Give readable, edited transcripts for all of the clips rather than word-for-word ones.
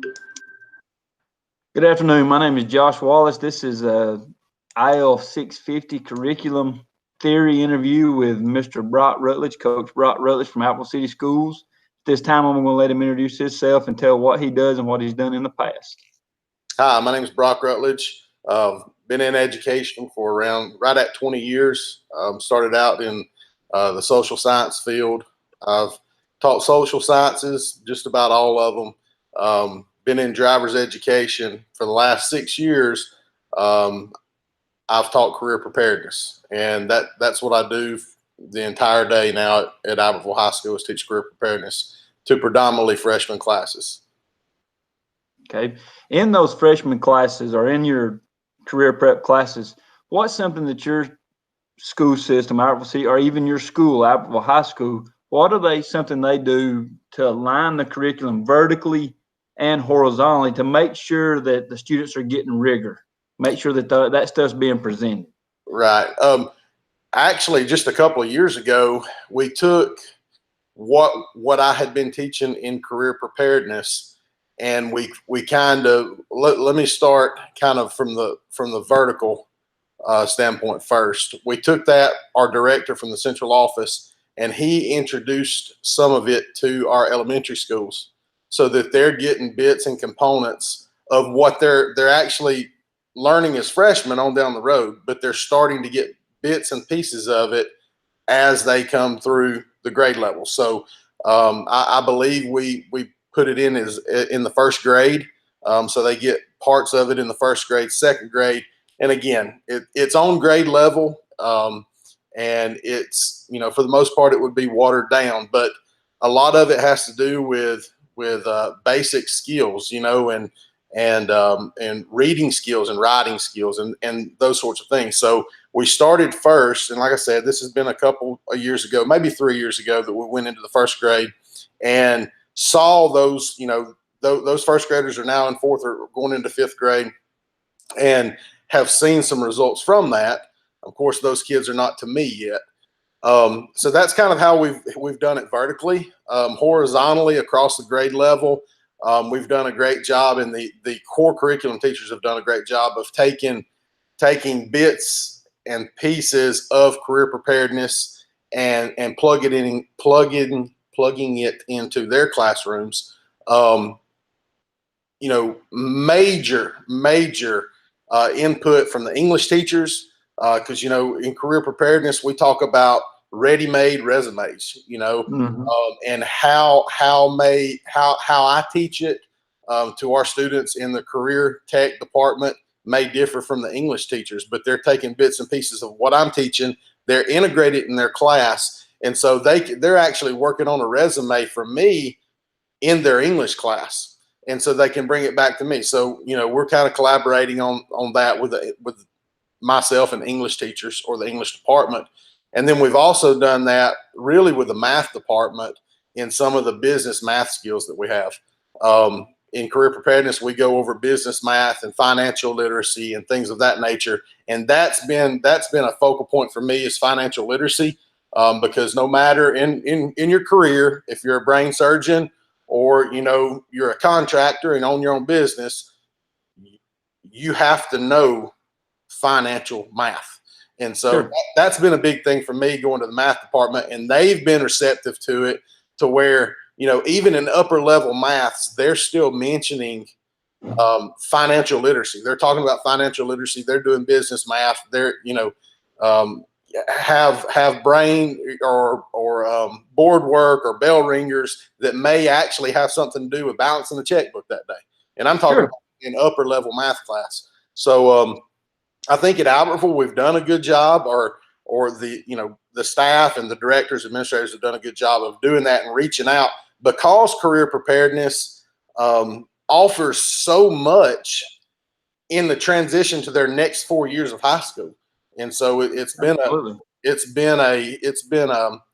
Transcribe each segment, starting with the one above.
Good afternoon. My name is Josh Wallace. This is a IL 650 curriculum theory interview with Mr. Brock Rutledge, Coach Brock Rutledge from Apple City Schools. This time I'm going to let him introduce himself and tell what he does and what he's done in the past. Hi, my name is Brock Rutledge. Been in education for around right at 20 years. Started out in the social science field. I've taught social sciences, just about all of them. Been in driver's education for the last 6 years. I've taught career preparedness, and that's what I do the entire day now at Iberville High School, is teach career preparedness to predominantly freshman classes. Okay. In those freshman classes or in your career prep classes, what's something that your school system, Iberville City, or even your school, Iberville High School, what are something they do to align the curriculum vertically and horizontally to make sure that the students are getting rigor, make sure that that stuff's being presented? Right. Actually, just a couple of years ago, we took what I had been teaching in career preparedness, and we kind of let me start kind of from the vertical standpoint first. We took that, our director from the central office, and he introduced some of it to our elementary schools so that they're getting bits and components of what they're actually learning as freshmen on down the road, but they're starting to get bits and pieces of it as they come through the grade level. So I believe we put it in the first grade. So they get parts of it in the first grade, second grade. And again, it's on grade level. And it's, for the most part, it would be watered down, but a lot of it has to do with basic skills, and reading skills and writing skills and those sorts of things. So we started first, and like I said, this has been a couple of years ago, maybe 3 years ago, that we went into the first grade and saw those, those first graders are now in fourth or going into fifth grade, and have seen some results from that. Of course, those kids are not to me yet. So that's kind of how we've done it vertically. Horizontally across the grade level, we've done a great job, and the core curriculum teachers have done a great job of taking bits and pieces of career preparedness and plugging it into their classrooms. Major input from the English teachers, because in career preparedness we talk about ready-made resumes, and how I teach it to our students in the career tech department may differ from the English teachers, but they're taking bits and pieces of what I'm teaching, they're integrated in their class, and so they're actually working on a resume for me in their English class, and so they can bring it back to me. So we're kind of collaborating on that with myself and English teachers, or the English department. And then we've also done that really with the math department in some of the business math skills that we have. In career preparedness, we go over business math and financial literacy and things of that nature. And that's been a focal point for me, is financial literacy, because no matter in your career, if you're a brain surgeon or you're a contractor and own your own business, you have to know financial math. And so Sure. that's been a big thing for me, going to the math department, and they've been receptive to it, to where, even in upper level maths, they're still mentioning financial literacy. They're talking about financial literacy. They're doing business math. They're, have brain or board work or bell ringers that may actually have something to do with balancing the checkbook that day. And I'm talking Sure. about in upper level math class. So I think at Albertville we've done a good job, or the staff and the directors, administrators have done a good job of doing that and reaching out, because career preparedness offers so much in the transition to their next 4 years of high school. And so it's been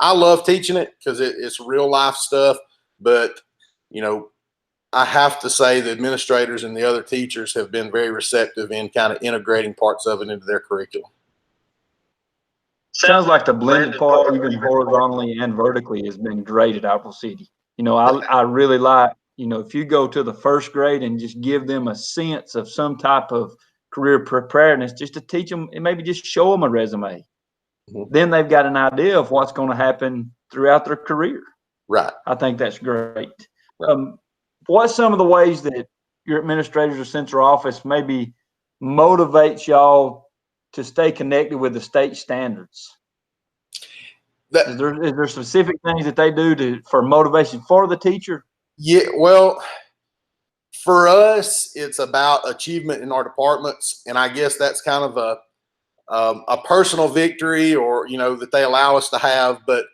I love teaching it because it's real life stuff, but I have to say the administrators and the other teachers have been very receptive in kind of integrating parts of it into their curriculum. Sounds like the blended part, even horizontally and vertically, has been great at Apple City. I really like if you go to the first grade and just give them a sense of some type of career preparedness, just to teach them and maybe just show them a resume, then they've got an idea of what's going to happen throughout their career. Right. I think that's great. Right. What's some of the ways that your administrators or central office maybe motivates y'all to stay connected with the state standards? Is there specific things that they do for motivation for the teacher? Yeah, well, for us, it's about achievement in our departments, and I guess that's kind of a personal victory, or that they allow us to have. But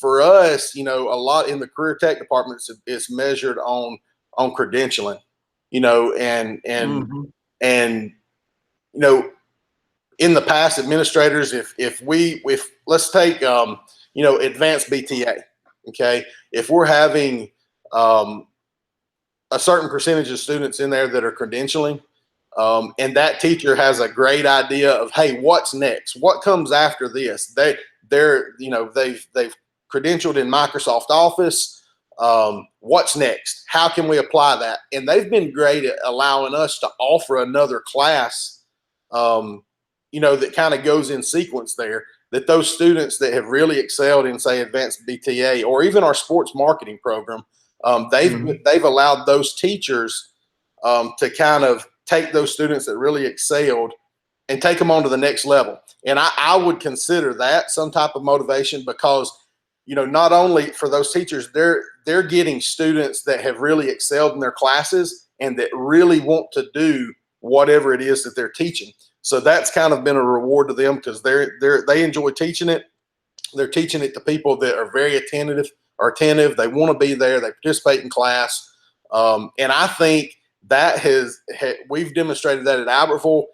for us, a lot in the career tech departments, it's measured on credentialing, and and in the past, administrators, if let's take advanced BTA, okay, if we're having a certain percentage of students in there that are credentialing, and that teacher has a great idea of, hey, what's next? What comes after this? They've credentialed in Microsoft Office. What's next? How can we apply that? And they've been great at allowing us to offer another class, that kind of goes in sequence there, that those students that have really excelled in, say, advanced BTA or even our sports marketing program, they've allowed those teachers to kind of take those students that really excelled and take them on to the next level. And I would consider that some type of motivation, because not only for those teachers, they're getting students that have really excelled in their classes and that really want to do whatever it is that they're teaching. So that's kind of been a reward to them, because they enjoy teaching it. They're teaching it to people that are very attentive. They want to be there. They participate in class. And I think that we've demonstrated that at Albertville,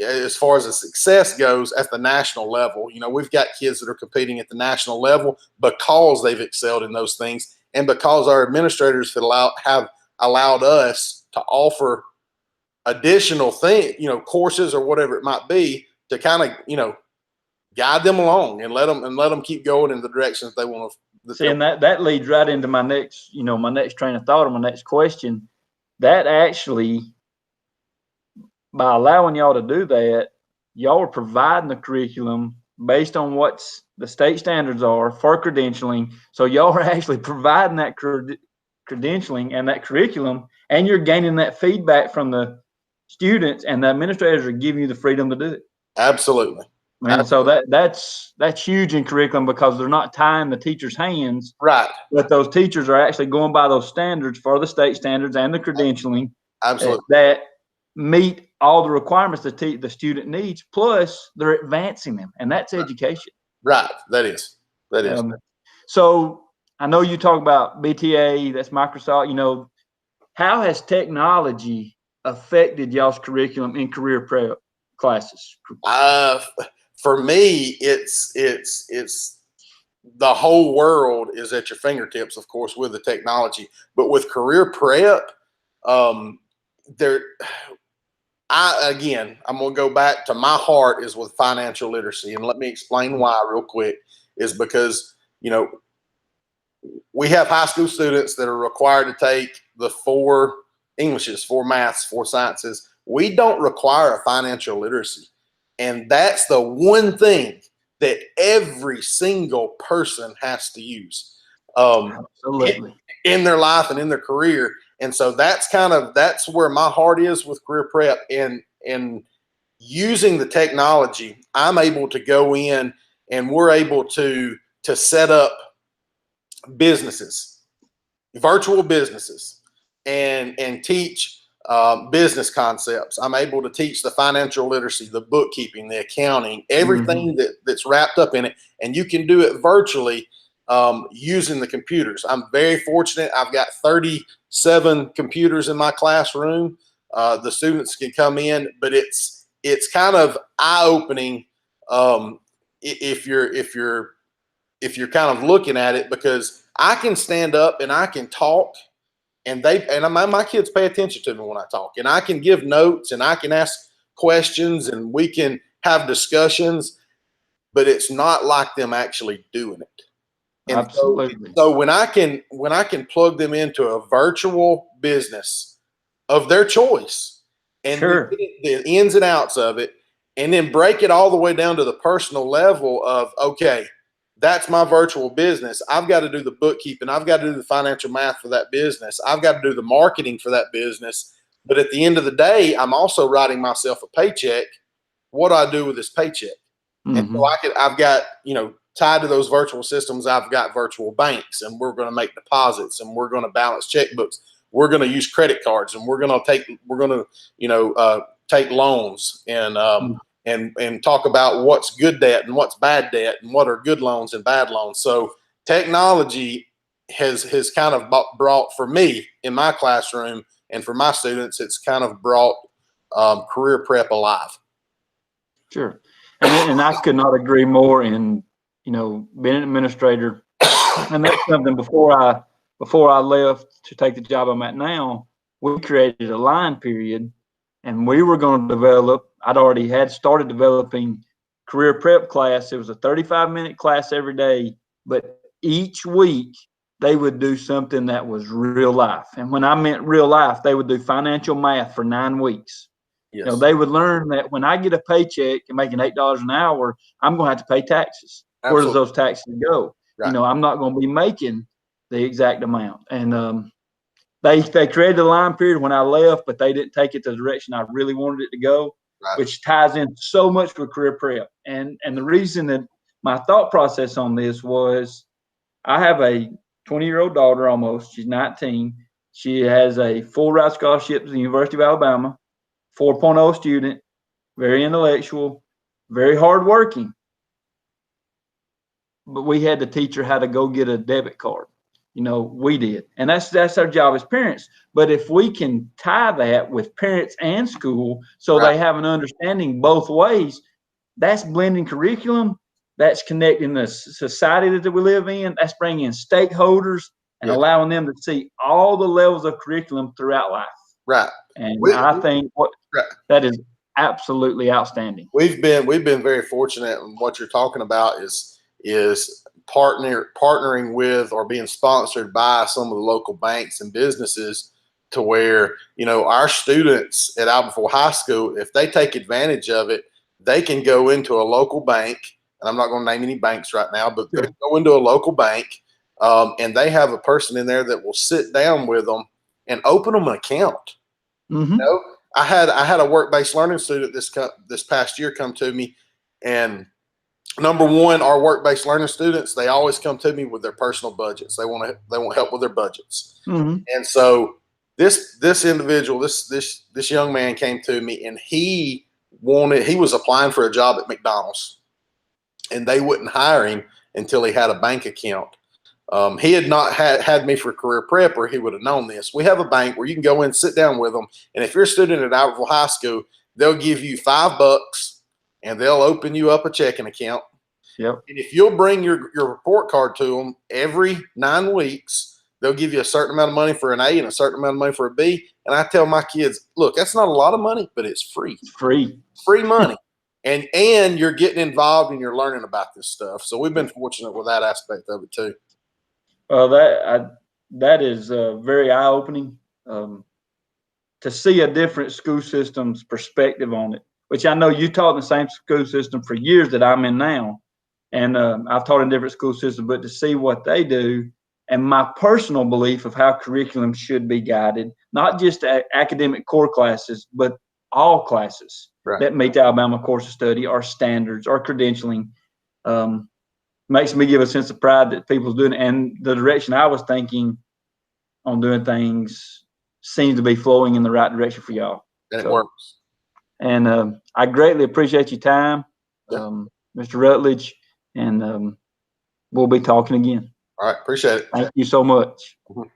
as far as the success goes at the national level. We've got kids that are competing at the national level because they've excelled in those things, and because our administrators have allowed us to offer additional courses or whatever it might be, to kind of, guide them along and let them keep going in the directions they want to. See, and that leads right into my next train of thought, or my next question. That actually, by allowing y'all to do that, y'all are providing the curriculum based on what's the state standards are for credentialing. So y'all are actually providing that credentialing and that curriculum, and you're gaining that feedback from the students, and the administrators are giving you the freedom to do it. Absolutely. And Absolutely. So that's huge in curriculum, because they're not tying the teacher's hands. Right. But those teachers are actually going by those standards for the state standards and the credentialing. Absolutely. That meet all the requirements that the student needs, plus they're advancing them, and that's education. Right. That is. So I know you talk about BTA, that's Microsoft. How has technology affected y'all's curriculum in career prep classes? For me, it's the whole world is at your fingertips, of course, with the technology. But with career prep, I'm going to go back to my heart is with financial literacy. And let me explain why real quick. Is because, we have high school students that are required to take the 4 Englishes, 4 maths, 4 sciences. We don't require a financial literacy. And that's the one thing that every single person has to use in their life and in their career. And so that's where my heart is with career prep, and using the technology. I'm able to go in, and we're able to set up businesses, virtual businesses, and teach business concepts. I'm able to teach the financial literacy, the bookkeeping, the accounting, everything that's wrapped up in it. And you can do it virtually using the computers. I'm very fortunate. I've got 37 computers in my classroom. The students can come in, but it's kind of eye-opening if you're kind of looking at it, because I can stand up and I can talk, and my kids pay attention to me when I talk, and I can give notes, and I can ask questions, and we can have discussions, but it's not like them actually doing it. And Absolutely. so when I can plug them into a virtual business of their choice and Sure. the ins and outs of it, and then break it all the way down to the personal level of, okay, that's my virtual business. I've got to do the bookkeeping. I've got to do the financial math for that business. I've got to do the marketing for that business. But at the end of the day, I'm also writing myself a paycheck. What do I do with this paycheck? And so I've got, tied to those virtual systems, I've got virtual banks, and we're going to make deposits, and we're going to balance checkbooks. We're going to use credit cards, and we're going to take loans and talk about what's good debt and what's bad debt and what are good loans and bad loans. So technology has kind of brought, for me in my classroom and for my students, it's kind of brought career prep alive. Sure. And I could not agree more in, being an administrator. And that's something before I left to take the job I'm at now, we created a line period, and we were going to develop, I'd already had started developing career prep class. It was a 35-minute class every day, but each week they would do something that was real life. And when I meant real life, they would do financial math for 9 weeks. Yes. They would learn that when I get a paycheck and making $8 an hour, I'm going to have to pay taxes. Absolutely. Where does those taxes go? Right. I'm not going to be making the exact amount. And they created a line period when I left, but they didn't take it to the direction I really wanted it to go, Right. which ties in so much with career prep. And the reason that my thought process on this was, I have a 20-year-old daughter almost. She's 19. She has a full ride scholarship to the University of Alabama. 4.0 student, very intellectual, very hardworking. But we had to teach her how to go get a debit card. We did. And that's our job as parents. But if we can tie that with parents and school so Right. they have an understanding both ways, that's blending curriculum, that's connecting the society that we live in, that's bringing in stakeholders and allowing them to see all the levels of curriculum throughout life. Right. And I think that is absolutely outstanding. We've been very fortunate, and what you're talking about is partnering with or being sponsored by some of the local banks and businesses to where, our students at Albertville High School, if they take advantage of it, they can go into a local bank, and I'm not going to name any banks right now, but they go into a local bank, and they have a person in there that will sit down with them and open them an account. Mm-hmm. I had a work-based learning student this past year come to me, and number one, our work-based learning students, they always come to me with their personal budgets. They want help with their budgets. Mm-hmm. And so this individual, this young man came to me, and he was applying for a job at McDonald's, and they wouldn't hire him until he had a bank account. He had not had me for career prep, or he would have known this. We have a bank where you can go in, sit down with them, and if you're a student at Albertville High School, they'll give you $5 and they'll open you up a checking account. Yep. And if you'll bring your report card to them every 9 weeks, they'll give you a certain amount of money for an A and a certain amount of money for a B. And I tell my kids, look, that's not a lot of money, but it's free. It's free Money. And you're getting involved and you're learning about this stuff. So we've been fortunate with that aspect of it too. Well, that is very eye-opening to see a different school system's perspective on it, which I know you taught in the same school system for years that I'm in now. And I've taught in different school systems, but to see what they do and my personal belief of how curriculum should be guided, not just academic core classes, but all classes that meet the Alabama course of study, our standards, our credentialing, makes me give a sense of pride that people's doing it. And the direction I was thinking on doing things seems to be flowing in the right direction for y'all. And it works. And I greatly appreciate your time, Mr. Rutledge, and we'll be talking again. All right. Appreciate it. Thank you so much. Mm-hmm.